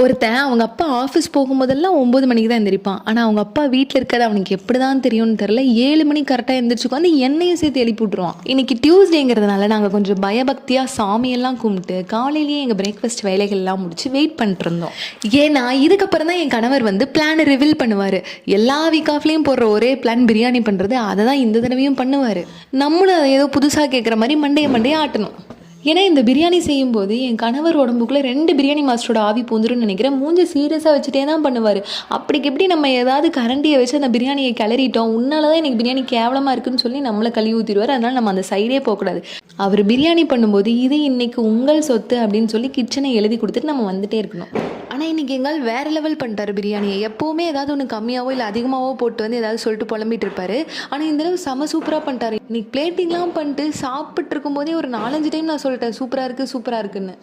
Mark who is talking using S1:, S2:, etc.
S1: ஒருத்தன் அவங்க அப்பா ஆஃபீஸ் போகும்போதெல்லாம் 9 மணிக்கு தான் எந்திரிப்பான். ஆனால் அவங்க அப்பா வீட்டில் இருக்கிறது அவனுக்கு எப்படி தான் தெரியும்னு தெரில. 7 மணிக்கு கரெக்டாக எழுந்திரிச்சு உட்காந்து என்னையும் சேர்த்து எழுப்பி விட்ருவான். இன்னைக்கு டியூஸ்டேங்கிறதுனால நாங்கள் கொஞ்சம் பயபக்தியாக சாமியெல்லாம் கும்பிட்டு காலையிலேயே எங்கள் பிரேக்ஃபாஸ்ட் வேலைகள்லாம் முடிச்சு வெயிட் பண்ணிட்டு இருந்தோம். ஏன்னா இதுக்கப்புறம் தான் என் கணவர் வந்து பிளானை ரிவீல் பண்ணுவார். எல்லா வீக் ஆஃப்லேயும் போடுற ஒரே பிளான் பிரியாணி பண்ணுறது, அதை தான் இந்த தடவையும் பண்ணுவார். நம்மளும் அதை ஏதோ புதுசாக கேட்குற மாதிரி மண்டையை ஆட்டணும். ஏன்னா இந்த பிரியாணி செய்யும்போது என் கணவர் உடம்புக்குள்ளே 2 பிரியாணி மாஸ்டரோட ஆவி பூந்துருன்னு நினைக்கிறேன். மூஞ்சி சீரியஸாக வச்சுட்டே தான் பண்ணுவார். அப்படிக்கு எப்படி நம்ம ஏதாவது கரண்டியை வச்சு அந்த பிரியாணியை கிளறிட்டோம், உன்னால தான் எனக்கு பிரியாணி கேவலமாக இருக்குன்னு சொல்லி நம்மளை கழுவி ஊற்றிடுவார். அதனால் நம்ம அந்த சைடே போகக்கூடாது. அவர் பிரியாணி பண்ணும்போது இது இன்னைக்கு உங்கள் சொத்து அப்படின்னு சொல்லி கிச்சனை எழுதி கொடுத்துட்டு நம்ம வந்துட்டே இருக்கணும். ஆனால் இன்றைக்கி எங்கால் வேறு லெவல் பண்ணிட்டார் பிரியாணியை. எப்போவுமே ஏதாவது ஒன்று கம்மியாவோ இல்லை அதிகமாகவோ போட்டு வந்து ஏதாவது சொல்லிட்டு புலம்பிட்டு இருப்பார். ஆனால் இந்த தடவை செம சூப்பராக பண்ணிட்டார். இன்னைக்கு பிளேட்டிங்லாம் பண்ணிட்டு சாப்பிட்டு இருக்கும்போதே ஒரு 4-5 டைம் நான் சொல்லிட்டேன் சூப்பராக இருக்குது சூப்பராக இருக்குன்னு.